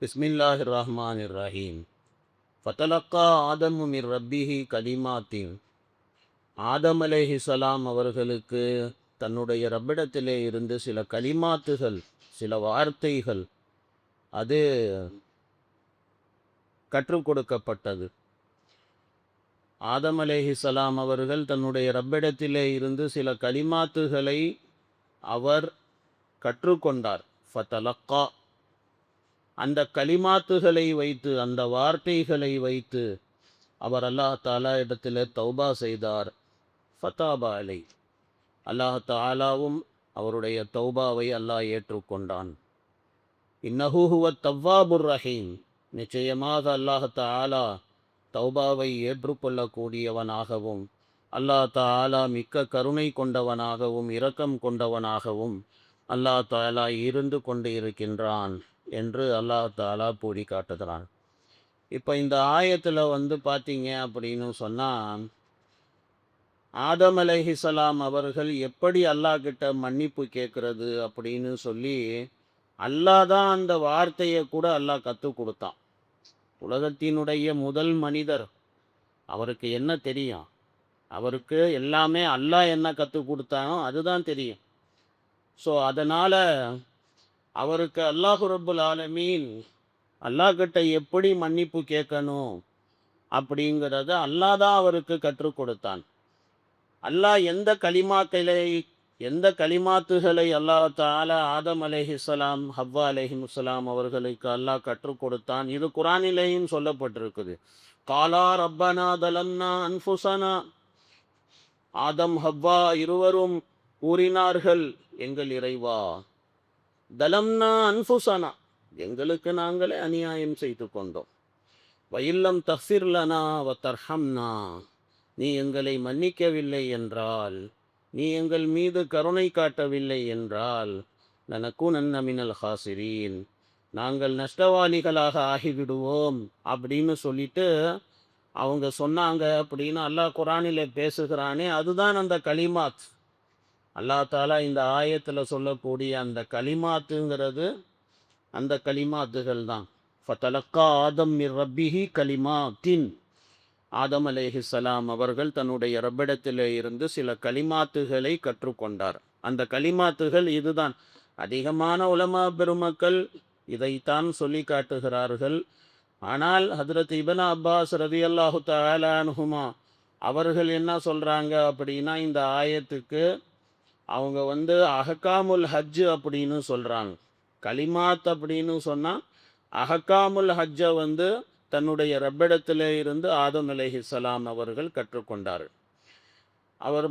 பிஸ்மில்லாஹிர் ரஹ்மானிர் ரஹீம். ஃபதலக்கா ஆதமு மிர் ரப்பிஹி கலிமாத்தின். ஆதம் அலைஹிஸ்ஸலாம் அவர்களுக்கு தன்னுடைய ரப்பிடத்திலே இருந்து சில கலிமாத்துகள், சில வார்த்தைகள் அது கற்றுக் கொடுக்கப்பட்டது. ஆதம் அலைஹிஸ்ஸலாம் அவர்கள் தன்னுடைய ரப்பிடத்திலே இருந்து சில கலிமாத்துகளை அவர் கற்றுக்கொண்டார். ஃபதலக்கா, அந்த கலிமாத்துகளை வைத்து, அந்த வார்த்தைகளை வைத்து அவர் அல்லாஹ் தாலா இடத்துல தௌபா செய்தார். ஃபதாபா அலை, அல்லாஹ் தாலாவும் அவருடைய தௌபாவை அல்லாஹ் ஏற்றுக்கொண்டான். இன்னஹு ஹுவ தவ்வாபுர் ரஹீம், நிச்சயமாக அல்லாஹ் தாலா தௌபாவை ஏற்றுக்கொள்ளக்கூடியவனாகவும் அல்லாஹ் தாலா மிக்க கருணை கொண்டவனாகவும் இரக்கம் கொண்டவனாகவும் அல்லாஹ் தாலா இருந்து கொண்டு இருக்கின்றான் என்று அல்லாஹ் தாலா கூறி காட்டுகிறான். இப்போ இந்த ஆயத்தில் பார்த்தீங்க அப்படின்னு சொன்னால், ஆதம் அலைஹிஸ்ஸலாம் அவர்கள் எப்படி அல்லாஹ் கிட்ட மன்னிப்பு கேட்கறது அப்படின்னு சொல்லி அல்லாஹ் தான் அந்த வார்த்தையை கூட அல்லாஹ் கற்றுக் கொடுத்தான். உலகத்தினுடைய முதல் மனிதர், அவருக்கு என்ன தெரியும்? அவருக்கு எல்லாமே அல்லாஹ் என்ன கற்றுக் கொடுத்தானோ அதுதான் தெரியும். ஸோ அதனால் அவருக்கு அல்லாஹு ரப்புல் ஆலமீன் அல்லாஹ் கிட்ட எப்படி மன்னிப்பு கேட்கணும் அப்படிங்கிறத அல்லாஹ் தான் அவருக்கு கற்றுக் கொடுத்தான். அல்லாஹ் எந்த கலிமாத்துகளை அல்லாஹ் தாலா ஆதம் அலைஹிஸ்ஸலாம், ஹவ்வா அலைஹிஸ்ஸலாம் அவர்களுக்கு அல்லாஹ் கற்றுக் கொடுத்தான். இது குரானிலேயும் சொல்லப்பட்டிருக்குது. காலா ரப்பனா தலம்னா அன்ஃபுசனா, ஆதம் ஹவ்வா இருவரும் கூறினார்கள், எங்கள் இறைவா, தலம்னா அன்ஃபுசனா, எங்களுக்கு நாங்களே அநியாயம் செய்து கொண்டோம். வயில்லம் தஃபிர்லனா வ தர்ஹம்னா, நீ எங்களை மன்னிக்கவில்லை என்றால், நீ எங்கள் மீது கருணை காட்டவில்லை என்றால், லனகுனன்ன மினல் ஹாசிரீன், நாங்கள் நஷ்டவாளிகளாக ஆகிவிடுவோம் அப்படின்னு சொல்லிட்டு அவங்க சொன்னாங்க அப்படின்னு அல்லாஹ் குரானில் பேசுகிறானே, அதுதான் அந்த கலிமாத். அல்லாஹ் தாலா இந்த ஆயத்தில் சொல்லக்கூடிய அந்த கலிமாத்துங்கிறது அந்த கலிமாத்துகள் தான். ஃபதலக்கா ஆதம் மிர் ரப்பிஹி கலிமாத்தின், ஆதம் அலைஹிஸ்ஸலாம் அவர்கள் தன்னுடைய ரப்பிடத்திலே இருந்து சில கலிமாத்துகளை கற்றுக்கொண்டார். அந்த கலிமாத்துகள் இதுதான். அதிகமான உலமா பெருமக்கள் இதைத்தான் சொல்லி காட்டுகிறார்கள். ஆனால் ஹதரத் இப்னு அப்பாஸ் ரலியல்லாஹு தஆலா அன்ஹுமா அவர்கள் என்ன சொல்கிறாங்க அப்படின்னா, இந்த ஆயத்துக்கு அவங்க அஹ்காமுல் ஹஜ் அப்படின்னு சொல்கிறாங்க. கலிமாத் அப்படின்னு சொன்னால் அஹ்காமுல் ஹஜ்ஜை தன்னுடைய ரப்பிடத்தில் இருந்து ஆதம் அலைஹிஸ்ஸலாம் அவர்கள் கற்றுக்கொண்டார். அவர்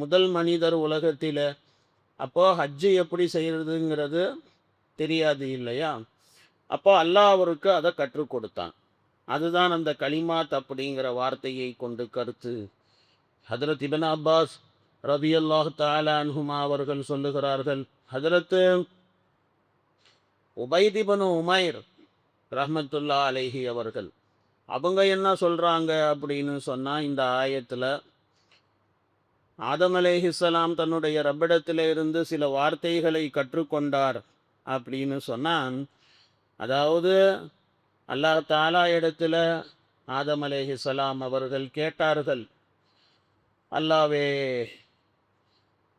முதல் மனிதர் உலகத்தில். அப்போது ஹஜ்ஜு எப்படி செய்கிறதுங்கிறது தெரியாது இல்லையா? அப்போ அல்லாஹ் அவருக்கு அதை கற்றுக் கொடுத்தான். அதுதான் அந்த கலிமாத் அப்படிங்கிற வார்த்தையை கொண்டு கருத்து. ஹதரத் இப்னு அப்பாஸ் ரலியல்லாஹு தஆலா அன்ஹுமா அவர்கள் சொல்லுகிறார்கள், ஹதரத் உபைத் இப்னு உமைர் ரஹ்மத்துல்லா அலைஹி அவர்கள் அவங்க என்ன சொல்கிறாங்க அப்படின்னு சொன்னால், இந்த ஆயத்தில் ஆதம் அலைஹிஸ்ஸலாம் தன்னுடைய ரப்பிடத்தில் இருந்து சில வார்த்தைகளை கற்றுக்கொண்டார் அப்படின்னு சொன்னால், அதாவது அல்லாஹ் தாலா இடத்துல ஆதம் அலைஹிஸ்ஸலாம் அவர்கள் கேட்டார்கள், அல்லாவே,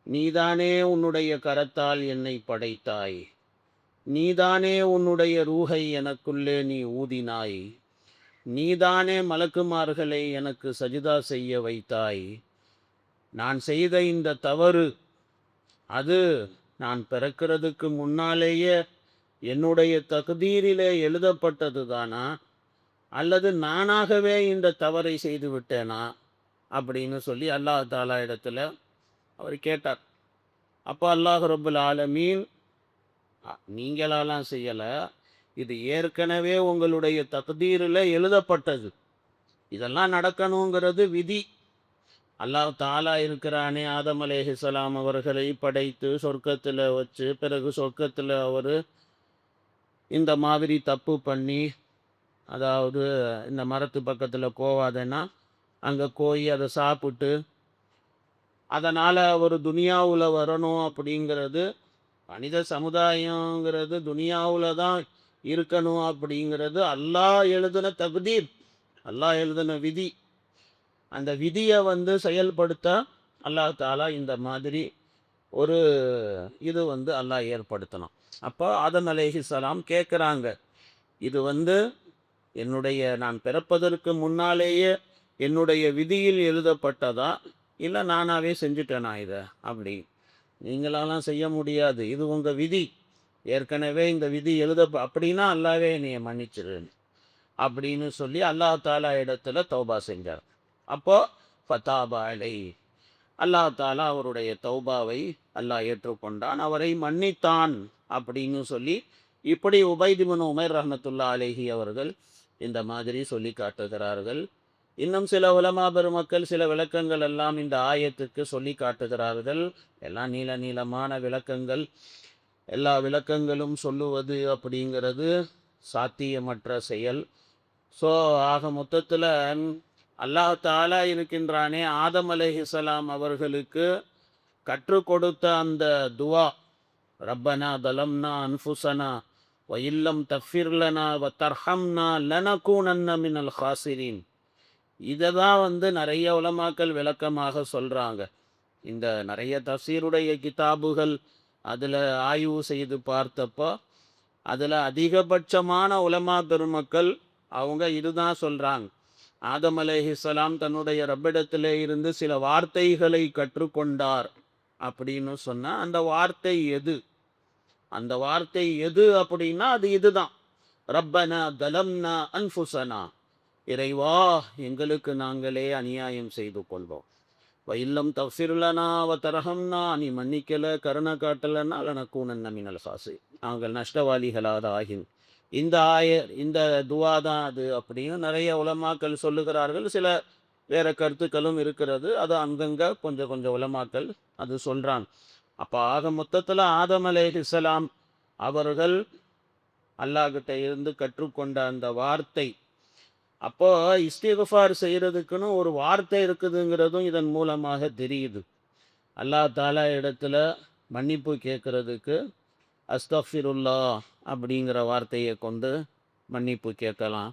நீதானே உன்னுடைய கரத்தால் என்னை படைத்தாய், நீதானே உன்னுடைய ரூஹை எனக்குள்ளே நீ ஊதினாய், நீதானே மலக்குமார்களை எனக்கு சஜிதா செய்ய வைத்தாய், நான் செய்த இந்த தவறு அது நான் பிறக்கிறதுக்கு முன்னாலேயே என்னுடைய தக்தீரிலே எழுதப்பட்டது தானா, அல்லது நானாகவே இந்த தவறை செய்து விட்டேனா அப்படின்னு சொல்லி அல்லாஹ் தாலா இடத்துல அவர் கேட்டார். அப்போ அல்லாஹ் ரப்புல் ஆலமீன், நீங்களாலாம் செய்யலை, இது ஏற்கனவே உங்களுடைய தக்தீரில் எழுதப்பட்டது, இதெல்லாம் நடக்கணுங்கிறது விதி. அல்லாஹ் தாலா இருக்கிறானே, ஆதம் அலைஹிஸ்ஸலாம் அவர்களை படைத்து சொர்க்கத்தில் வச்சு, பிறகு சொர்க்கத்தில் அவர் இந்த மாதிரி தப்பு பண்ணி, அதாவது இந்த மரத்து பக்கத்தில் போவாதேன்னா அங்கே போய் அதை சாப்பிட்டு, அதனால் அவர் துனியாவில் வரணும் அப்படிங்கிறது, மனித சமுதாயங்கிறது துனியாவில் தான் இருக்கணும் அப்படிங்கிறது அல்லாஹ் எழுதின தகுதீர், அல்லாஹ் எழுதின விதி. அந்த விதியை வந்து செயல்படுத்த அல்லாஹ் தாலா இந்த மாதிரி ஒரு இது வந்து அல்லாஹ் ஏற்படுத்தணும். அப்போ ஆதம் அலைஹிஸ்ஸலாம் கேட்குறாங்க, இது வந்து என்னுடைய நான் பிறப்பதற்கு முன்னாலேயே என்னுடைய விதியில் எழுதப்பட்டதா, இல்லை நானாவே செஞ்சுட்டேனா இதை அப்படி? நீங்களாலாம் செய்ய முடியாது, இது உங்கள் விதி, ஏற்கனவே இந்த விதி அப்படின்னா அல்லாவே என்னைய மன்னிச்சிரு அப்படின்னு சொல்லி அல்லாஹ் தாலா இடத்துல தௌபா செஞ்சார். அப்போ ஃபதாபா அலை, அல்லாஹ் தாலா அவருடைய தௌபாவை அல்லாஹ் ஏற்றுக்கொண்டான், அவரை மன்னித்தான் அப்படின்னு சொல்லி இப்படி உபைத் இப்னு உமைர் ரஹ்மத்துல்லா அலைஹி அவர்கள் இந்த மாதிரி சொல்லி காட்டுகிறார்கள். இன்னும் சில உலமா பெருமக்கள் சில விளக்கங்கள் எல்லாம் இந்த ஆயத்துக்கு சொல்லி காட்டுகிறார்கள். எல்லாம் நீள நீளமான விளக்கங்கள். எல்லா விளக்கங்களும் சொல்லுவது அப்படிங்கிறது சாத்தியமற்ற செயல். ஸோ ஆக மொத்தத்தில் அல்லாஹ் தாலா இருக்கின்றானே, ஆதம் அலைஹிஸ்ஸலாம் அவர்களுக்கு கற்றுக் கொடுத்த அந்த துவா, ரப்பனா தலம்னா அன்ஃபுசனா வ இல்லம் தஃபிர்லனா வ தர்ஹம்னா லனகூனன்ன மினல் ஹாசிரின், இதை தான் வந்து நிறைய உலமாக்கள் விளக்கமாக சொல்கிறாங்க. இந்த நிறைய தஃசீருடைய கிதாபுகள் அதில் ஆய்வு செய்து பார்த்தப்போ அதில் அதிகபட்சமான உலமா பெருமக்கள் அவங்க இதுதான் சொல்கிறாங்க. ஆதம் அலைஹிஸ்ஸலாம் தன்னுடைய ரப்பிடத்திலே இருந்து சில வார்த்தைகளை கற்றுக்கொண்டார் அப்படின்னு சொன்னால் அந்த வார்த்தை எது? அந்த வார்த்தை எது அப்படின்னா அது இதுதான், ரப்பனா தலம்னா அன்ஃபுசனா, இறைவா எங்களுக்கு நாங்களே அநியாயம் செய்து கொள்வோம், இல்லம் தஃபிர்லனா வ தரஹம்னா, நீ மன்னிக்கலை கருணை காட்டலைன்னா லனகூனன்ன மினல் ஹாசிரின், நாங்கள் நஷ்டவாளிகளாக ஆகின். இந்த துவா தான் அது அப்படின்னு நிறைய உலமாக்கள் சொல்லுகிறார்கள். சில வேற கருத்துக்களும் இருக்கிறது, அது அங்கங்கே கொஞ்சம் கொஞ்சம் உலமாக்கள் அது சொல்கிறாங்க. அப்போ ஆக மொத்தத்தில் ஆதம் அலைஹிஸ்ஸலாம் அவர்கள் அல்லாஹ்கிட்ட இருந்து கற்றுக்கொண்ட அந்த வார்த்தை, அப்போ இஸ்திக்ஃபார் செய்கிறதுக்குன்னு ஒரு வார்த்தை இருக்குதுங்கிறதும் இதன் மூலமாக தெரியுது. அல்லாஹ் தாலா இடத்துல மன்னிப்பு கேட்குறதுக்கு அஸ்தஃபிருல்லா அப்படிங்கிற வார்த்தையை கொண்டு மன்னிப்பு கேட்கலாம்.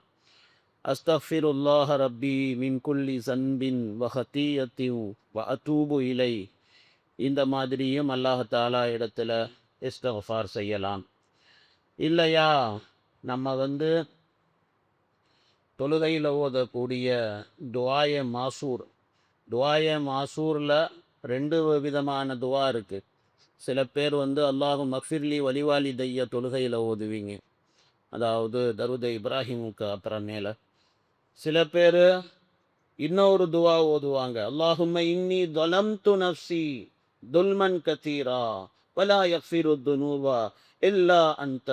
அஸ்தஃபிருல்லாஹ ரப்பி மின் குல்லி சன்பின் வ ஹதீயத்தின் வ அதூபு இலை, இந்த மாதிரியும் அல்லாஹ் தாலா இடத்துல இஸ்திக்ஃபார் செய்யலாம். இல்லையா, நம்ம வந்து தொழுகையில் ஓதக்கூடிய துஆய மாசூர், துஆய மாசூரில் ரெண்டு விதமான துவா இருக்குது. சில பேர் வந்து அல்லாஹு மக்ஃபிர்லி வலிவாலி தைய தொழுகையில் ஓதுவீங்க, அதாவது தருத இப்ராஹிமுக்கு அப்புறமேல. சில பேர் இன்னொரு துவா ஓதுவாங்க, அல்லாஹும்ம இன்னி தொலம்து நஃப்சி துல்மன் கதீரா வலா யக்ஃபிரு துனூபா இல்லா அன்த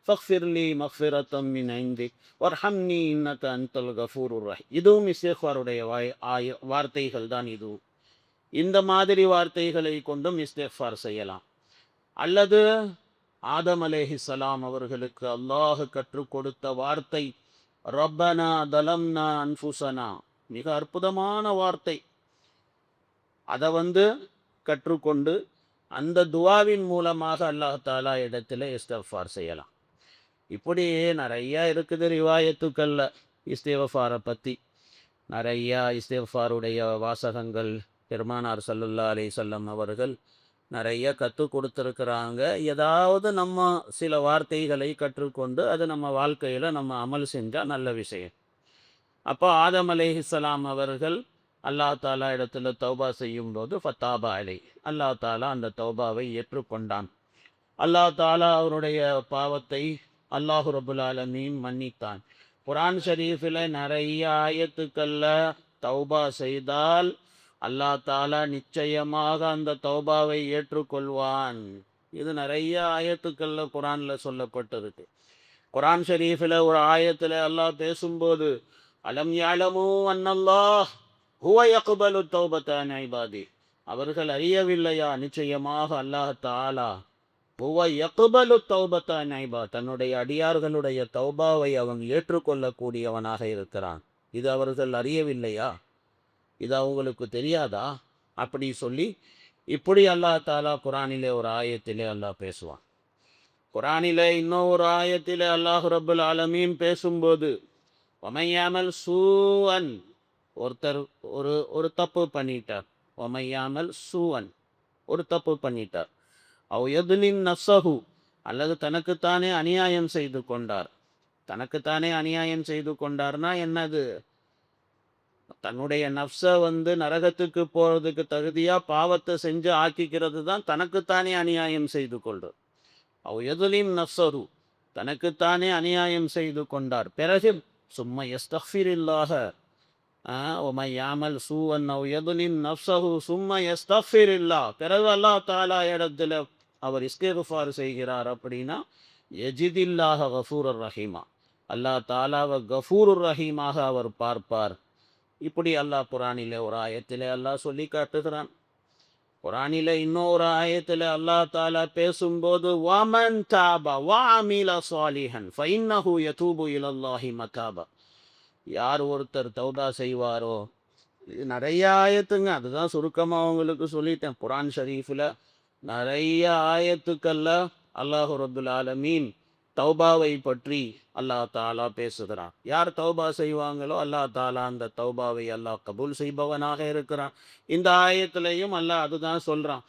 ஃபக்ஃபிர்லி மக்ஃபிரத்தம் மின் இந்திக் வர்ஹம்னி இன்னக அன்தல் கஃபூருர் ரஹீம். இதுவும் இஸ்திக்ஃபாருடைய வார்த்தைகள் தான். இதுவும் இந்த மாதிரி வார்த்தைகளை கொண்டும் இஸ்திக்ஃபார் செய்யலாம். அல்லது ஆதம் அலைஹிஸ்ஸலாம் அவர்களுக்கு அல்லாஹ் கற்றுக் கொடுத்த வார்த்தை ரப்பனா தலம்னா அன்ஃபுசனா, மிக அற்புதமான வார்த்தை. அதை வந்து கற்றுக்கொண்டு அந்த துவாவின் மூலமாக அல்லாஹ் தாலா இடத்துல இஸ்திக்ஃபார் செய்யலாம். இப்படி நிறையா இருக்குது ரிவாயத்துக்களில் இஸ்திக்ஃபாரை பற்றி. நிறையா இஸ்திக்ஃபாருடைய வாசகங்கள் பெருமானார் ஸல்லல்லாஹு அலைஹி வஸல்லம் அவர்கள் நிறைய கற்றுக் கொடுத்துருக்குறாங்க. ஏதாவது நம்ம சில வார்த்தைகளை கற்றுக்கொண்டு அது நம்ம வாழ்க்கையில் நம்ம அமல் செஞ்சால் நல்ல விஷயம். அப்போ ஆதம் அலைஹிஸ்ஸலாம் அவர்கள் அல்லாஹ் தாலா இடத்துல தௌபா செய்யும் போது ஃபத்தாபா அலை, அல்லாஹ் தாலா அந்த தௌபாவை ஏற்றுக்கொண்டான். அல்லாஹ் தாலா அவருடைய பாவத்தை அல்லாஹு ரபுல் ஆலமீன் மன்னித்தான். குர்ஆன் ஷரீஃபில் நிறைய ஆயத்துக்களில் தௌபா செய்தால் அல்லாஹ் தாலா நிச்சயமாக அந்த தௌபாவை ஏற்றுக்கொள்வான். இது நிறைய ஆயத்துக்களில் குர்ஆனில் சொல்லப்பட்டிருக்கு. குர்ஆன் ஷரீஃபில் ஒரு ஆயத்தில் அல்லாஹ் பேசும்போது அலம் யஅலமு அன்னல்லாஹ் ஹுவ யக்பலு தௌபத அன் இபாதி, அவர்கள் அறியவில்லையா, நிச்சயமாக அல்லாஹ் தாலா ஹுவ யக்பலு தௌபத அன் இபாதி, தன்னுடைய அடியார்களுடைய தௌபாவை அவன் ஏற்றுக்கொள்ளக்கூடியவனாக இருக்கிறான். இது அவர்கள் அறியவில்லையா, இது அவங்களுக்கு தெரியாதா அப்படி சொல்லி இப்படி அல்லாஹ் தாலா குர்ஆனிலே ஒரு ஆயத்திலே அல்லாஹ் பேசுவான். குரானில இன்னொரு ஆயத்தில் அல்லாஹ் ரப்புல் ஆலமீன் பேசும்போது ஒமையாமல் சூவன், ஒருத்தர் ஒரு ஒரு தப்பு பண்ணிட்டார். ஒமையாமல் சூவன், ஒரு தப்பு பண்ணிட்டார். அவ் எதுலின் நஃப்ஸஹு, அல்லது தனக்குத்தானே அநியாயம் செய்து கொண்டார். தனக்குத்தானே அநியாயம் செய்து கொண்டார்னா என்னது? தன்னுடைய நஃப்ஸை நரகத்துக்கு போறதுக்கு தகுதியா பாவத்தை செஞ்சு ஆக்கிக்கிறது தான் தனக்குத்தானே அநியாயம் செய்து கொள்றது. அவ் எதுலிம் நஃப்ஸஹு, தனக்குத்தானே அநியாயம் செய்து கொண்டார். பிறகு சும்மா யஸ்தஃபிரில்லாஹ, ஒமை யாமல் சூவன் அவ் எதுலிம் நஃப்ஸஹு சும்மா யஸ்தஃபிரில்லா, பிறகு அல்லாஹ் தாலா இடத்துல அவர் இஸ்திக்ஃபார் செய்கிறார் அப்படின்னா எஜிதில்லாஹ கஃபூர் ரஹீமா, அல்லாஹ் தாலாவை கஃபூர் ரஹீமாக அவர் பார்ப்பார். இப்படி அல்லாஹ் குரானிலே ஒரு ஆயத்திலே அல்லாஹ் சொல்லி காட்டுகிறான். குரானில இன்னொரு ஆயத்தில் அல்லாஹ் தாலா பேசும்போது வமன் தாபா வஅமில சாலிஹன் ஃபஇன்னஹு யதூபு இலல்லாஹி மதாபா, யார் ஒருத்தர் தௌபா செய்வாரோ, இது நிறைய ஆயத்துங்க, அதுதான் சுருக்கமாக உங்களுக்கு சொல்லிட்டேன். குரான் ஷரீஃபில் நிறைய ஆயத்துக்கல்ல அல்லாஹு ரப்புல் ஆலமீன் தௌபாவை பற்றி அல்லாஹ் தாலா பேசுகிறான். யார் தௌபா செய்வாங்களோ அல்லாஹ் தாலா அந்த தௌபாவை அல்லாஹ் கபூல் செய்பவனாக இருக்கிறான். இந்த ஆயத்திலையும் அல்லாஹ் அதுதான் சொல்றான்.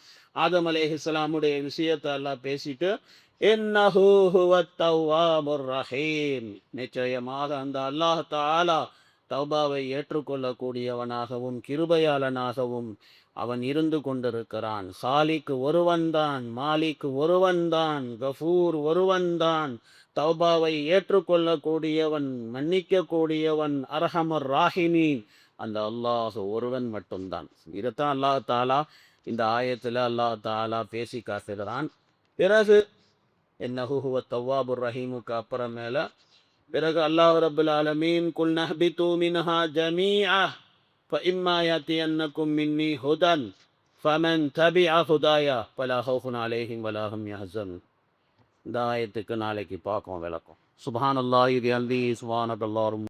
ஆதம் அலைஹிஸ்ஸலாமுடைய விஷயத்தை அல்லாஹ் பேசிட்டு இன்னஹு ஹுவத் தவ்வாபுர் ரஹீம், நிச்சயமாக அந்த அல்லாஹ் தாலா தௌபாவை ஏற்றுக்கொள்ளக்கூடியவனாகவும் கிருபையாளனாகவும் அவன் இருந்து கொண்டிருக்கிறான். சாலிக்கு ஒருவன்தான், மாலிக்கு ஒருவன்தான், கஃபூர் ஒருவன்தான், தௌபாவை ஏற்றுக்கொள்ளக்கூடியவன், மன்னிக்கக்கூடியவன், அர்ஹமர் ராஹிமீன், அந்த அல்லாஹ் ஒருவன் மட்டும்தான். இதைத்தான் அல்லாஹ் தாலா இந்த ஆயத்தில் அல்லாஹ் தாலா பேசி காட்டுகிறான். பிறகு இன்னஹு ஹுவ தவ்வாபுர் ரஹீமுக்கு அப்புறமேல பிறகு அல்லாஹ் ரப்புல் ஆலமீன் குல் நஹ்பிது மின்ஹா ஜமீஆ ஃபஇம்மா யாத்தியன்னக்கும் மின்னி ஹுதன் ஃபமன் தபிஅ ஹுதாயா ஃபலா ஹவுஃபுன் அலைஹிம் வலா ஹும் யஹ்ஸனூன். இந்த ஆயத்துக்கு நாளைக்கு பார்க்கும் விளக்கம். சுப்ஹானல்லாஹி வபிஹம்திஹி சுப்ஹானக்கல்லாஹும்